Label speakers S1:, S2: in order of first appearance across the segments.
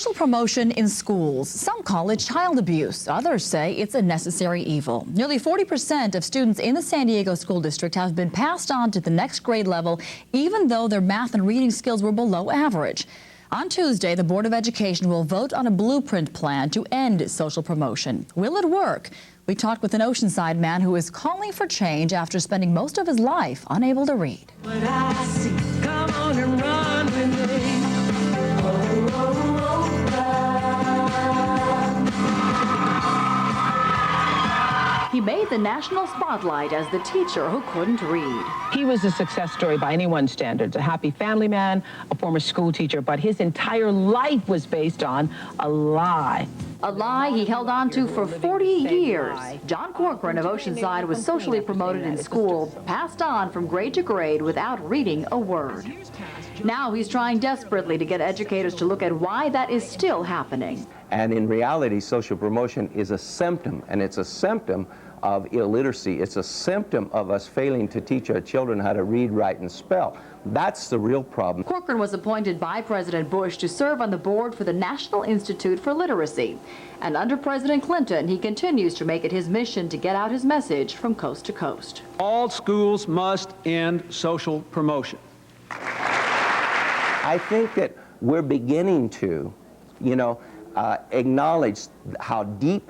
S1: Social promotion in schools. Some call it child abuse. Others say it's a necessary evil. Nearly 40% of students in the San Diego School District have been passed on to the next grade level, even though their math and reading skills were below average. On Tuesday, the Board of Education will vote on a blueprint plan to end social promotion. Will it work? We talked with an Oceanside man who is calling for change after spending most of his life unable to read.
S2: What I see, come on and run with me.
S1: He made the national spotlight as the teacher who couldn't read.
S3: He was a success story by anyone's standards, a happy family man, a former school teacher, but his entire life was based on a lie.
S1: A lie he held on to for 40 years. John Corcoran of Oceanside was socially promoted in school, passed on from grade to grade without reading a word. Now he's trying desperately to get educators to look at why that is still happening.
S4: And in reality, social promotion is a symptom, and it's a symptom of illiteracy. It's a symptom of us failing to teach our children how to read, write, and spell. That's the real problem.
S1: Corcoran was appointed by President Bush to serve on the board for the National Institute for Literacy. And under President Clinton, he continues to make it his mission to get out his message from coast to coast.
S5: All schools must end social promotion.
S4: I think that we're beginning to, acknowledge how deep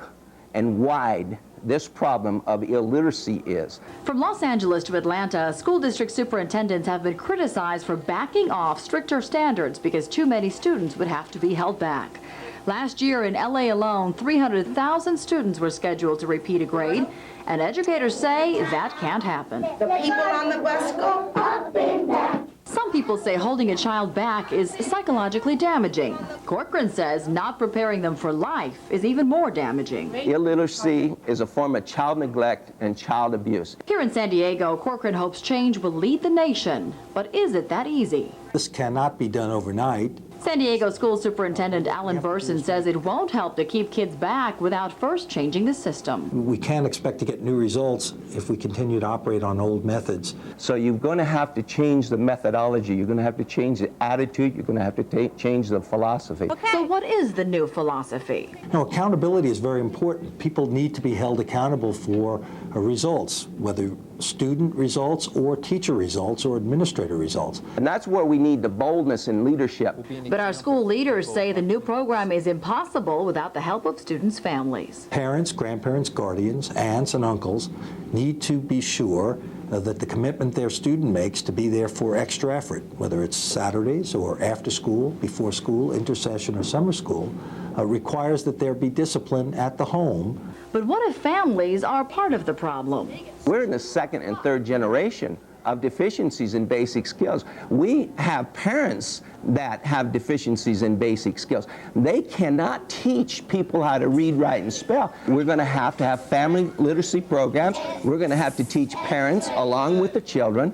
S4: and wide this problem of illiteracy is.
S1: From Los Angeles to Atlanta, school district superintendents have been criticized for backing off stricter standards because too many students would have to be held back. Last year in LA alone, 300,000 students were scheduled to repeat a grade, and educators say that can't happen.
S6: The people on the bus go up and down.
S1: Some people say holding a child back is psychologically damaging. Corcoran says not preparing them for life is even more damaging.
S4: Illiteracy is a form of child neglect and child abuse.
S1: Here in San Diego, Corcoran hopes change will lead the nation. But is it that easy?
S7: This cannot be done overnight.
S1: San Diego School Superintendent Alan Burson says it won't help to keep kids back without first changing the system.
S7: We can't expect to get new results if we continue to operate on old methods.
S4: So you're going to have to change the methodology. You're going to have to change the attitude. You're going to have to change the philosophy.
S1: Okay. So what is the new philosophy?
S7: No, accountability is very important. People need to be held accountable for results, whether student results or teacher results or administrator results.
S4: And that's where we need the boldness and leadership.
S1: But our school leaders say the new program is impossible without the help of students' families.
S7: Parents, grandparents, guardians, aunts, and uncles need to be sure that the commitment their student makes to be there for extra effort, whether it's Saturdays or after school, before school, intersession, or summer school, requires that there be discipline at the home.
S1: But what if families are part of the problem?
S4: We're in the second and third generation of deficiencies in basic skills. We have parents that have deficiencies in basic skills. They cannot teach people how to read, write, and spell. We're going to have family literacy programs. We're going to have to teach parents along with the children.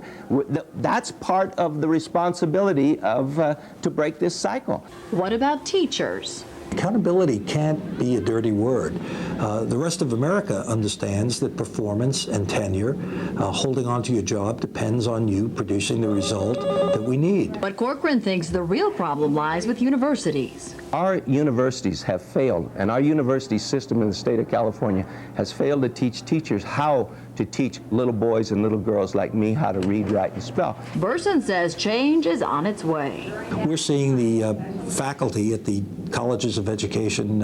S4: That's part of the responsibility to break this cycle.
S1: What about teachers?
S7: Accountability can't be a dirty word. The rest of America understands that performance and tenure, holding on to your job, depends on you producing the result that we need.
S1: But Corcoran thinks the real problem lies with universities.
S4: Our universities have failed, and our university system in the state of California has failed to teach teachers how to teach little boys and little girls like me how to read, write, and spell.
S1: Burson says change is on its way.
S7: We're seeing the faculty at the colleges of education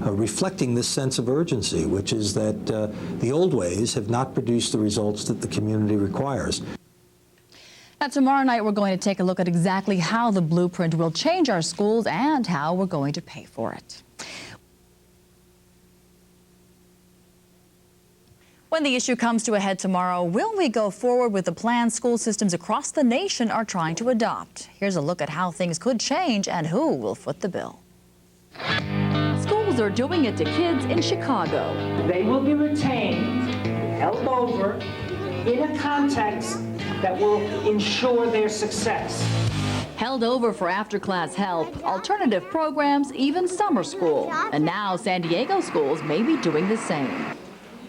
S7: reflecting this sense of urgency, which is that the old ways have not produced the results that the community requires.
S1: Now, tomorrow night, we're going to take a look at exactly how the blueprint will change our schools and how we're going to pay for it. When the issue comes to a head tomorrow, will we go forward with the plan school systems across the nation are trying to adopt? Here's a look at how things could change and who will foot the bill. Schools are doing it to kids in Chicago.
S8: They will be retained, held over, in a context that will ensure their success.
S1: Held over for after-class help, alternative programs, even summer school. And now San Diego schools may be doing the same.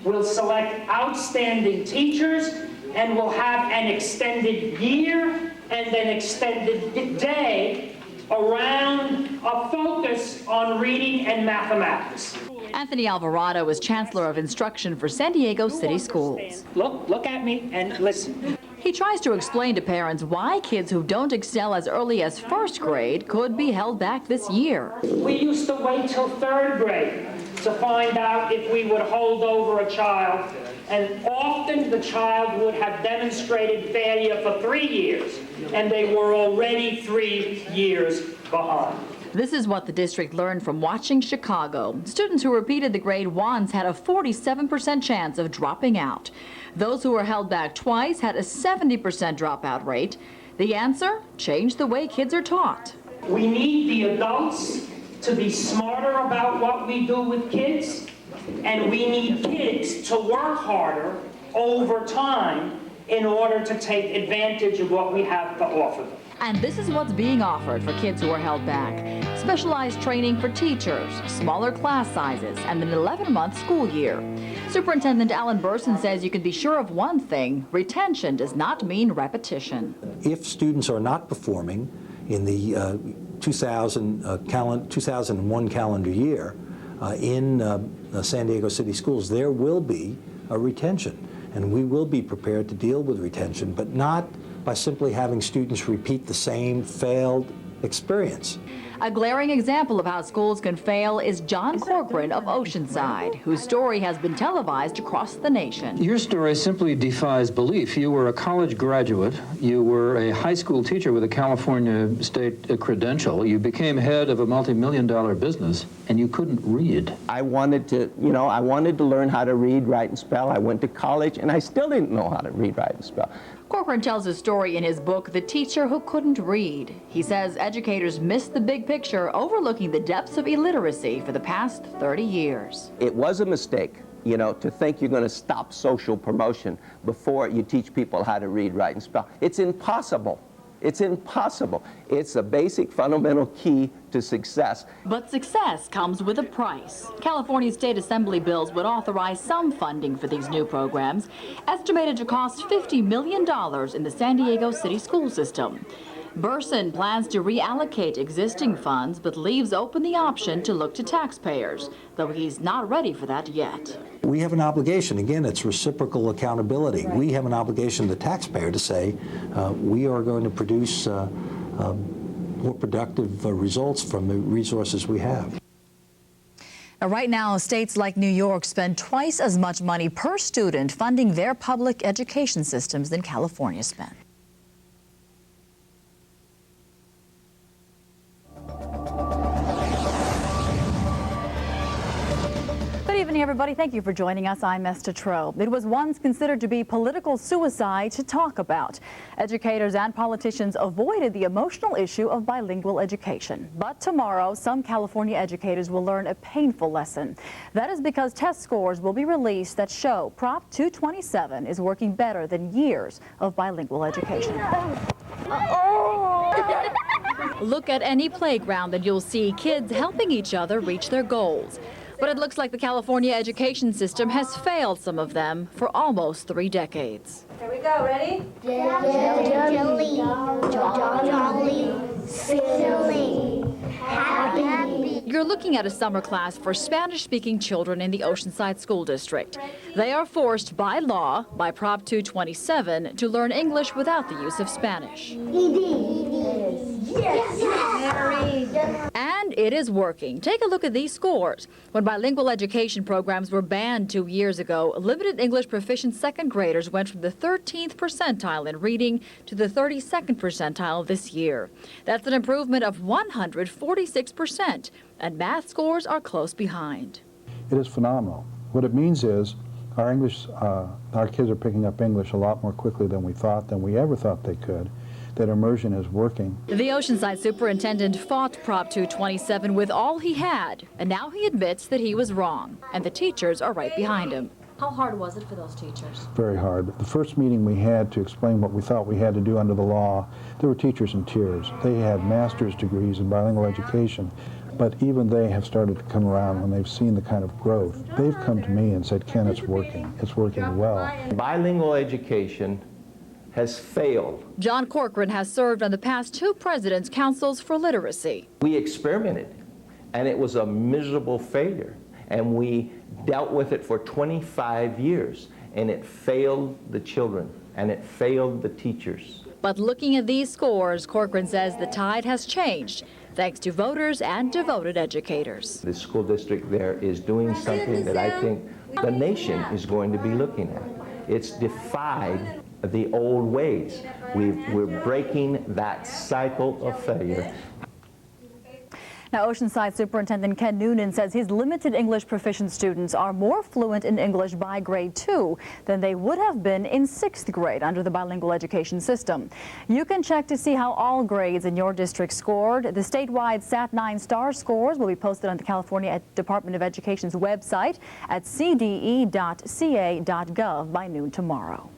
S8: We'll select outstanding teachers and we'll have an extended year and an extended day around a focus on reading and mathematics.
S1: Anthony Alvarado is Chancellor of Instruction for San Diego City Schools.
S8: Look at me and listen.
S1: He tries to explain to parents why kids who don't excel as early as first grade could be held back this year.
S8: We used to wait till third grade to find out if we would hold over a child, and often the child would have demonstrated failure for 3 years, and they were already 3 years behind.
S1: This is what the district learned from watching Chicago. Students who repeated the grade once had a 47% chance of dropping out. Those who were held back twice had a 70% dropout rate. The answer? Change the way kids are taught.
S8: We need the adults to be smarter about what we do with kids, and we need kids to work harder over time in order to take advantage of what we have to offer them.
S1: And this is what's being offered for kids who are held back. Specialized training for teachers, smaller class sizes, and an 11-month school year. Superintendent Alan Burson says you can be sure of one thing: retention does not mean repetition.
S7: If students are not performing in the 2001 calendar year in San Diego City Schools, there will be a retention. And we will be prepared to deal with retention, but not by simply having students repeat the same failed experience.
S1: A glaring example of how schools can fail is John Corcoran of Oceanside, whose story has been televised across the nation.
S9: Your story simply defies belief. You were a college graduate. You were a high school teacher with a California state credential. You became head of a multi-million-dollar business, and you couldn't read.
S4: I wanted to learn how to read, write, and spell. I went to college, and I still didn't know how to read, write, and spell.
S1: Corcoran tells his story in his book, The Teacher Who Couldn't Read. He says educators missed the big picture, overlooking the depths of illiteracy for the past 30 years.
S4: It was a mistake, to think you're going to stop social promotion before you teach people how to read, write, and spell. It's impossible. It's impossible. It's a basic fundamental key to success.
S1: But success comes with a price. California State Assembly bills would authorize some funding for these new programs, estimated to cost $50 million in the San Diego City school system. Burson plans to reallocate existing funds, but leaves open the option to look to taxpayers, though he's not ready for that yet.
S7: We have an obligation. Again, it's reciprocal accountability. Right. We have an obligation to the taxpayer to say we are going to produce more productive results from the resources we have.
S1: Now, right now, states like New York spend twice as much money per student funding their public education systems than California spent. Good evening, everybody. Thank you for joining us. I'm Esther Tro. It was once considered to be political suicide to talk about. Educators and politicians avoided the emotional issue of bilingual education. But tomorrow, some California educators will learn a painful lesson. That is because test scores will be released that show Prop 227 is working better than years of bilingual education. Look at any playground and you'll see kids helping each other reach their goals. But it looks like the California education system has failed some of them for almost 3 decades.
S10: Here we go, ready? Jolly, silly, happy.
S1: You're looking at a summer class for Spanish-speaking children in the Oceanside School District. They are forced by law, by Prop 227, to learn English without the use of Spanish.
S10: Yes.
S1: And it is working. Take a look at these scores. When bilingual education programs were banned 2 years ago, limited English proficient second graders went from the 13th percentile in reading to the 32nd percentile this year. That's an improvement of 146%, and math scores are close behind.
S11: It is phenomenal. What it means is our kids are picking up English a lot more quickly than we ever thought they could. That immersion is working.
S1: The Oceanside superintendent fought Prop 227 with all he had, and now he admits that he was wrong, and the teachers are right behind him. How hard was it for those teachers?
S11: Very hard. The first meeting we had to explain what we thought we had to do under the law, there were teachers in tears. They had master's degrees in bilingual education, but even they have started to come around when they've seen the kind of growth. They've come to me and said, Ken, it's working. It's working well.
S4: Bilingual education has failed.
S1: John Corcoran has served on the past 2 presidents' councils for literacy.
S4: We experimented, and it was a miserable failure, and we dealt with it for 25 years, and it failed the children, and it failed the teachers.
S1: But looking at these scores, Corcoran says the tide has changed, thanks to voters and devoted educators.
S4: The school district there is doing something that I think the nation is going to be looking at. It's defied the old ways. We're breaking that cycle of failure.
S1: Now, Oceanside Superintendent Ken Noonan says his limited English proficient students are more fluent in English by grade 2 than they would have been in 6th grade under the bilingual education system. You can check to see how all grades in your district scored. The statewide SAT-9 STAR scores will be posted on the California Department of Education's website at cde.ca.gov by noon tomorrow.